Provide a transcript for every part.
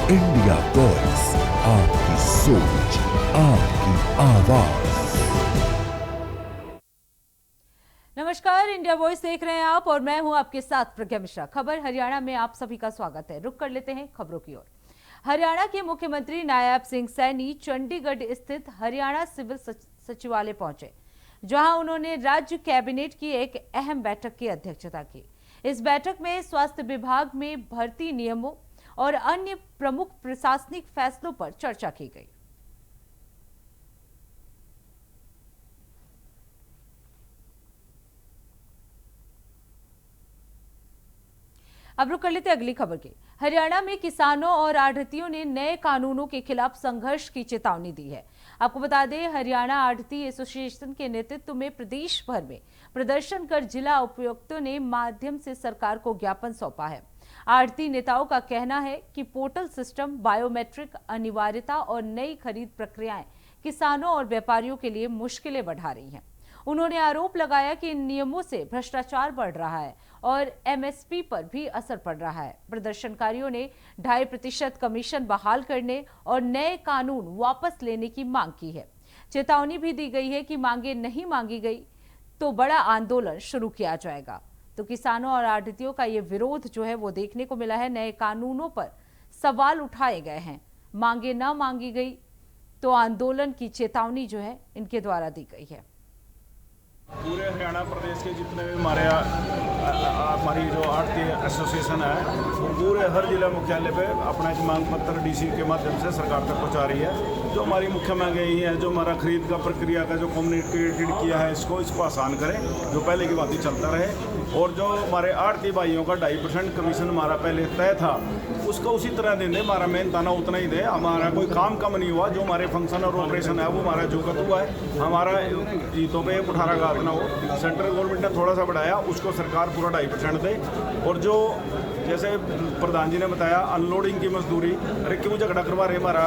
India voice, आपकी सोच, आपकी आवाज। नमस्कार, इंडिया वॉइस देख रहे हैं आप और मैं हूं आपके साथ प्रज्ञा मिश्रा। खबर हरियाणा में आप सभी का स्वागत है। रुक कर लेते हैं खबरों की ओर। हरियाणा के मुख्यमंत्री नायब सिंह सैनी चंडीगढ़ स्थित हरियाणा सिविल सचिवालय पहुंचे, जहां उन्होंने राज्य कैबिनेट की एक अहम बैठक की अध्यक्षता की। इस बैठक में स्वास्थ्य विभाग में भर्ती नियमों और अन्य प्रमुख प्रशासनिक फैसलों पर चर्चा की गई। अब रुक कर लेते अगली खबर की। हरियाणा में किसानों और आढ़तियों ने नए कानूनों के खिलाफ संघर्ष की चेतावनी दी है। आपको बता दें, हरियाणा आढ़ती एसोसिएशन के नेतृत्व में प्रदेश भर में प्रदर्शन कर जिला उपायुक्तों ने माध्यम से सरकार को ज्ञापन सौंपा है। आढ़ती नेताओं का कहना है कि पोर्टल सिस्टम, बायोमेट्रिक अनिवार्यता और नई खरीद प्रक्रियाएं किसानों और व्यापारियों के लिए मुश्किलें बढ़ा रही हैं। उन्होंने आरोप लगाया कि इन नियमों से भ्रष्टाचार बढ़ रहा है और एमएसपी पर भी असर पड़ रहा है। प्रदर्शनकारियों ने 2.5% कमीशन बहाल करने और नए कानून वापस लेने की मांग की है। चेतावनी भी दी गई है कि मांगे नहीं मांगी गई तो बड़ा आंदोलन शुरू किया जाएगा। तो किसानों और आढ़तियों का ये विरोध जो है वो देखने को मिला है। नए कानूनों पर सवाल उठाए गए हैं। मांगे न मांगी गई तो आंदोलन की चेतावनी जो है इनके द्वारा दी गई है। पूरे हरियाणा प्रदेश के जितने भी हमारी जो आढ़ती एसोसिएशन है वो पूरे हर जिला मुख्यालय पे अपना एक मांग पत्र डीसी के माध्यम से सरकार तक पहुंचा रही है। जो हमारी मुख्य मांग यही है, जो हमारा खरीद का प्रक्रिया का जो कम्युनिकेटेड किया है इसको आसान करें, जो पहले की बात ही चलता रहे। और जो हमारे आढ़ती भाइयों का 2.5% कमीशन हमारा पहले तय था उसको उसी तरह दें। हमारा मेन ताना उतना ही दे। हमारा कोई काम कम नहीं हुआ। जो हमारे फंक्शन और ऑपरेशन है वो हमारा जुगत हुआ है। हमारा जीतों पे 18 ना हो। सेंट्रल गवर्नमेंट ने थोड़ा सा बढ़ाया, उसको सरकार पूरा 2.5% दे। और जो जैसे प्रधान जी ने बताया अनलोडिंग की मजदूरी, अरे क्यों झगड़ा करवा रहे हमारा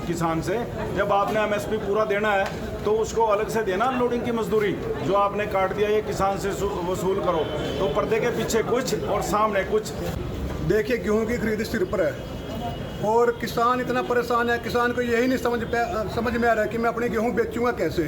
किसान से? जब आपने एमएसपी पूरा देना है तो उसको अलग से देना। अनलोडिंग की मजदूरी जो आपने काट दिया ये किसान से वसूल करो। तो पर्दे के पीछे कुछ और सामने कुछ। देखिए, गेहूं की खरीद सिर पर है और किसान इतना परेशान है। किसान को यही नहीं समझ में आ रहा है कि मैं अपने गेहूं बेचूंगा कैसे,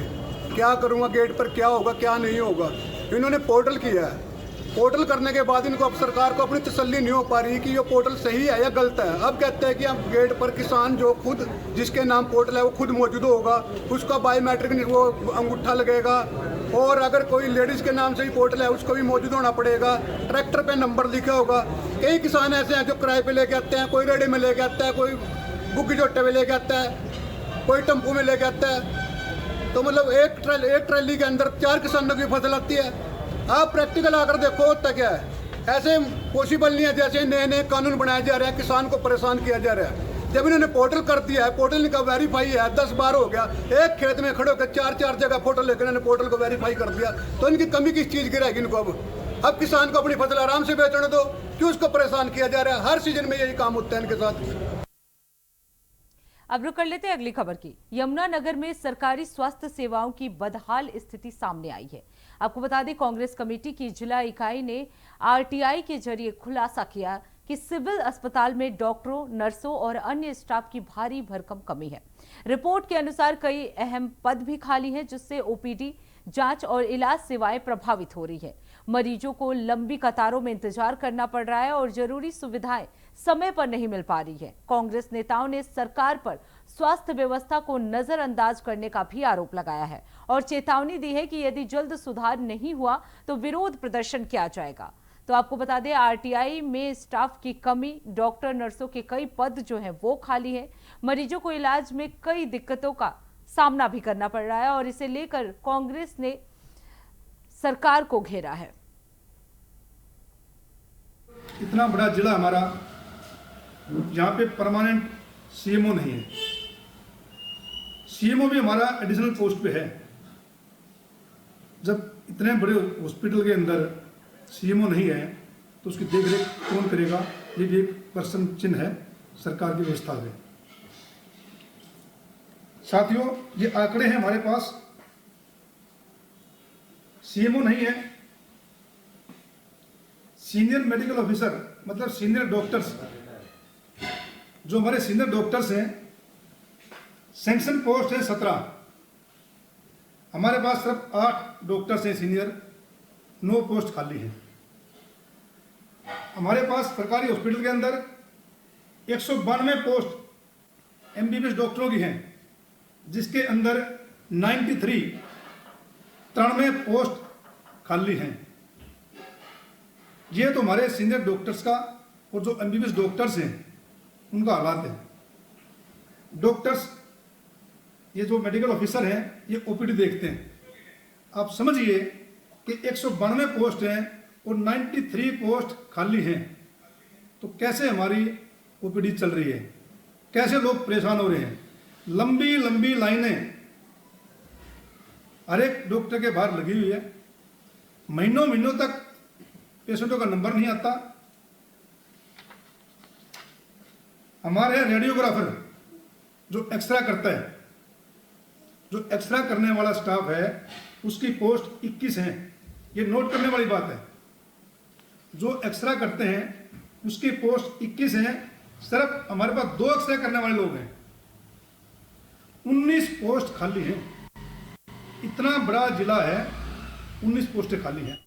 क्या करूंगा, गेट पर क्या होगा क्या नहीं होगा। इन्होंने पोर्टल किया है। पोर्टल करने के बाद इनको अब सरकार को अपनी तसल्ली नहीं हो पा रही कि ये पोर्टल सही है या गलत है। अब कहते हैं कि अब गेट पर किसान जो खुद जिसके नाम पोर्टल है वो खुद मौजूद होगा, उसका बायोमेट्रिक वो अंगूठा लगेगा। और अगर कोई लेडीज़ के नाम से ही पोर्टल है उसको भी मौजूद होना पड़ेगा। ट्रैक्टर पे नंबर लिखा होगा। कई किसान ऐसे हैं जो किराए पे लेके आते हैं, कोई रेडी में लेके आता है, कोई बुग्गी जोटे में लेके आता है, कोई टेम्पो में लेके आता है। तो मतलब एक ट्रैली के अंदर 4 किसानों की फसल आती है। आप प्रैक्टिकल आकर देखो होता क्या है। ऐसे पॉसिबल नहीं है। जैसे नए नए कानून बनाए जा रहे हैं, किसान को परेशान किया जा रहा है। जब इन्होंने पोर्टल कर दिया है, पोर्टल का वेरीफाई है, 10 बार हो गया, एक खेत में खड़े होकर 4 जगह फोटो लेकर इन्होंने पोर्टल को वेरीफाई कर दिया, तो इनकी कमी किस चीज़ की रहेगी इनको? अब किसान को अपनी फसल आराम से बेचने दो, क्यों उसको परेशान किया जा रहा है? हर सीजन में यही काम होता है इनके साथ। अब रुक कर लेते हैं अगली खबर की। यमुनानगर में सरकारी स्वास्थ्य सेवाओं की बदहाल स्थिति सामने आई है। आपको बता दें, कांग्रेस कमेटी की जिला इकाई ने आरटीआई के जरिए खुलासा किया कि सिविल अस्पताल में डॉक्टरों, नर्सों और अन्य स्टाफ की भारी भरकम कमी है। रिपोर्ट के अनुसार कई अहम पद भी खाली हैं, जिससे ओपीडी, जांच और इलाज सेवाएं प्रभावित हो रही है। मरीजों को लंबी कतारों में इंतजार करना पड़ रहा है और जरूरी सुविधाएं समय पर नहीं मिल पा रही है। कांग्रेस नेताओं ने सरकार पर स्वास्थ्य व्यवस्था को नजरअंदाज करने का भी आरोप लगाया है और चेतावनी दी है कि यदि जल्द सुधार नहीं हुआ तो विरोध प्रदर्शन किया जाएगा। तो आपको बता दें, आरटीआई में स्टाफ की कमी, डॉक्टर, नर्सों के कई पद जो हैं वो खाली है। मरीजों को इलाज में कई दिक्कतों का सामना भी करना पड़ रहा है और इसे लेकर कांग्रेस ने सरकार को घेरा है। इतना बड़ा जिला हमारा, यहाँ पे परमानेंट सीएमओ नहीं है। सीएमओ भी हमारा एडिशनल पोस्ट पे है। जब इतने बड़े हॉस्पिटल के अंदर सीएमओ नहीं है तो उसकी देखरेख कौन करेगा? ये भी एक प्रश्न चिन्ह है सरकार की व्यवस्था में। साथियों, ये आंकड़े हैं हमारे पास। सीएमओ नहीं है, सीनियर मेडिकल ऑफिसर मतलब सीनियर डॉक्टर्स जो हमारे सीनियर डॉक्टर्स हैं, सैंक्शन पोस्ट है 17, हमारे पास सिर्फ 8 डॉक्टर्स हैं सीनियर, 9 पोस्ट खाली हैं। हमारे पास सरकारी हॉस्पिटल के अंदर 192 पोस्ट एमबीबीएस डॉक्टरों की हैं, जिसके अंदर 93 पोस्ट खाली हैं। ये तो हमारे सीनियर डॉक्टर्स का और जो एमबीबीएस डॉक्टर्स हैं उनका हालात है। डॉक्टर्स, ये जो मेडिकल ऑफिसर हैं, ये ओपीडी देखते हैं। आप समझिए कि 192 पोस्ट हैं और 93 पोस्ट खाली हैं, तो कैसे हमारी ओपीडी चल रही है, कैसे लोग परेशान हो रहे हैं। लंबी लंबी लाइनें हर एक डॉक्टर के बाहर लगी हुई है, महीनों महीनों तक पेशेंटों का नंबर नहीं आता। हमारे रेडियोग्राफर जो एक्सरा करता है, जो एक्सरा करने वाला स्टाफ है, उसकी पोस्ट 21 है। ये नोट करने वाली बात है। जो एक्सरा करते हैं उसकी पोस्ट 21 है। सिर्फ हमारे पास 2 एक्सरे करने वाले लोग हैं, 19 पोस्ट खाली हैं। इतना बड़ा जिला है, 19 पोस्टें खाली हैं।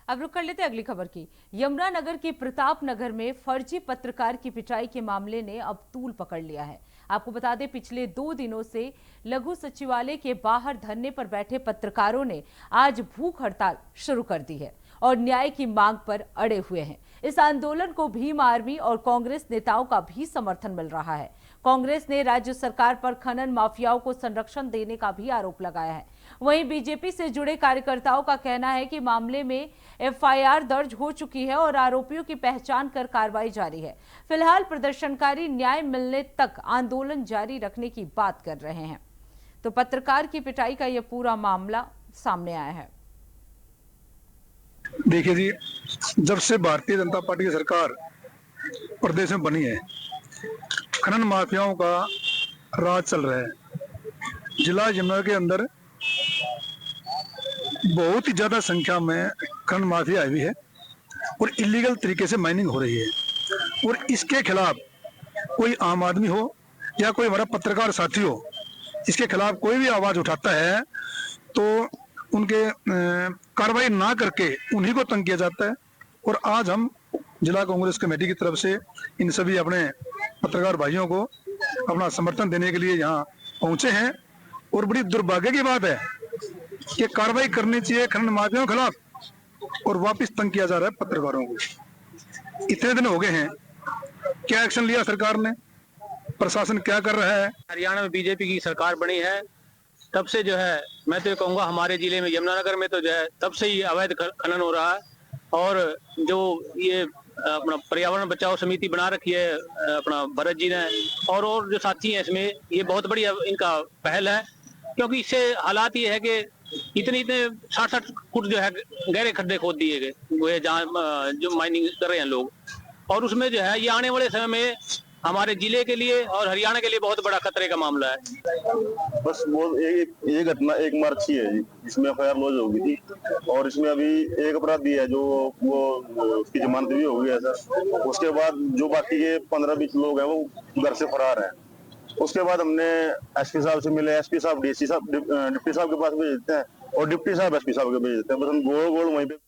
अब रुक कर लेते अगली खबर की। यमुनानगर के प्रताप नगर में फर्जी पत्रकार की पिटाई के मामले ने अब तूल पकड़ लिया है। आपको बता दें, पिछले 2 दिनों से लघु सचिवालय के बाहर धरने पर बैठे पत्रकारों ने आज भूख हड़ताल शुरू कर दी है और न्याय की मांग पर अड़े हुए हैं। इस आंदोलन को भीम आर्मी और कांग्रेस नेताओं का भी समर्थन मिल रहा है। कांग्रेस ने राज्य सरकार पर खनन माफियाओं को संरक्षण देने का भी आरोप लगाया है। वहीं बीजेपी से जुड़े कार्यकर्ताओं का कहना है कि मामले में एफआईआर दर्ज हो चुकी है और आरोपियों की पहचान कर कार्रवाई जारी है। फिलहाल प्रदर्शनकारी न्याय मिलने तक आंदोलन जारी रखने की बात कर रहे हैं। तो पत्रकार की पिटाई का यह पूरा मामला सामने आया है। देखिए जी, जब से भारतीय जनता पार्टी की सरकार प्रदेश में बनी है, खनन माफियाओं का राज चल रहा है। जिला यमुना के अंदर बहुत ही ज्यादा संख्या में खनन माफिया आई हुई है और इलीगल तरीके से माइनिंग हो रही है। और इसके खिलाफ कोई आम आदमी हो या कोई हमारा पत्रकार साथी हो, इसके खिलाफ कोई भी आवाज उठाता है तो उनके कार्रवाई ना करके उन्हीं को तंग किया जाता है। और आज हम जिला कांग्रेस कमेटी की तरफ से इन सभी अपने पत्रकार भाइयों को अपना समर्थन देने के लिए यहाँ पहुंचे हैं। और बड़ी दुर्भाग्य की बात है कि कार्रवाई करनी चाहिए खनन माफियाओं के खिलाफ और वापस तंग किया जा रहा है पत्रकारों को। इतने दिन हो गए हैं, क्या एक्शन लिया सरकार ने, प्रशासन क्या कर रहा है? हरियाणा में बीजेपी की सरकार बनी है तब से जो है, मैं तो कहूँगा हमारे जिले में यमुनानगर में तो जो है तब से ही अवैध खनन हो रहा है। और जो ये अपना पर्यावरण बचाओ समिति बना रखी है अपना भरत जी ने और जो साथी हैं, इसमें ये बहुत बड़ी इनका पहल है। क्योंकि इससे हालात ये है कि इतने 60 फुट जो है गहरे खड्डे खोद दिए गए वो है जहाँ जो माइनिंग कर रहे हैं लोग। और उसमें जो है ये आने वाले समय में हमारे जिले के लिए और हरियाणा के लिए बहुत बड़ा खतरे का मामला है। बस वो ये घटना 1 मार्च की है जी, जिसमें एफआईआर लॉन्च हो गई थी और इसमें अभी एक अपराधी है जो वो उसकी जमानत भी हो गई है सर। उसके बाद जो बाकी के 15-20 लोग हैं वो घर से फरार हैं। उसके बाद हमने एसपी साहब से मिले, एसपी साहब डीसी साहब डिप्टी साहब के पास भेज देते हैं और डिप्टी साहब एसपी साहब के भेज देते हैं। बस हम गोल वहीं पे।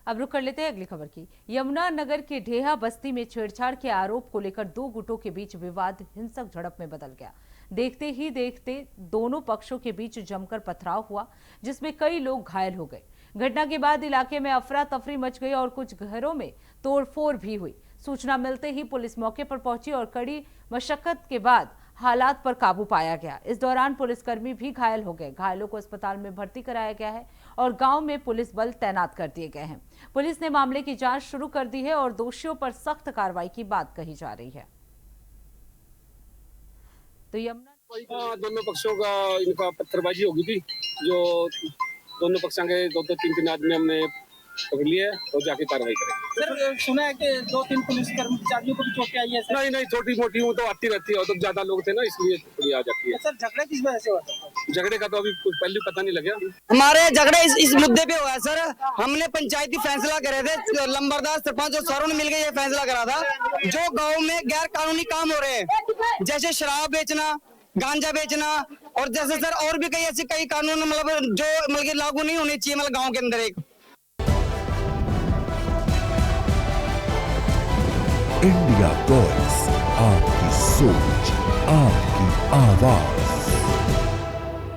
अब रुक कर लेते हैं अगली खबर की। यमुनानगर के ढेहा बस्ती में छेड़छाड़ के आरोप को लेकर 2 गुटों के बीच विवाद हिंसक झड़प में बदल गया। देखते ही देखते दोनों पक्षों के बीच जमकर पथराव हुआ, जिसमें कई लोग घायल हो गए। घटना के बाद इलाके में अफरा तफरी मच गई और कुछ घरों में तोड़फोड़ भी हुई। सूचना मिलते ही पुलिस मौके पर पहुंची और कड़ी मशक्कत के बाद हालात पर काबू पाया गया। इस दौरान पुलिसकर्मी भी घायल हो गए। घायलों को अस्पताल में भर्ती कराया गया है और गांव में पुलिस बल तैनात कर दिए गए हैं। पुलिस ने मामले की जांच शुरू कर दी है और दोषियों पर सख्त कार्रवाई की बात कही जा रही है। तो यमुना दोनों पक्षों का इनका पत्थरबाजी होगी थी, जो दोनों पक्षों के 2-3 आदमी हमने पकड़ लिए और जाके कार्रवाई करेंगे। सर सुना है कि 2-3 पुलिस कर्मचारियों को भी चोटें आई है सर? नहीं छोटी मोटी वो तो आती रहती है और तो ज्यादा लोग थे ना, इसलिए थोड़ी आ जाती है। सर झगड़ा किस वजह से हुआ था? झगड़े का तो अभी कुछ पहलू पता नहीं लगा। हमारे झगड़े इस मुद्दे पे हुआ है सर। हमने पंचायती फैसला करे थे, लंबरदार सरपंच और सारों ने मिलकर ये फैसला करा था, जो गांव में गैर कानूनी काम हो रहे हैं, जैसे शराब बेचना, गांजा बेचना, और जैसे सर और भी कई ऐसे कई कानून मतलब जो मतलब लागू नहीं होने चाहिए मतलब गाँव के अंदर। एक इंडिया वॉइस, आपकी सोच, आपकी आवाज।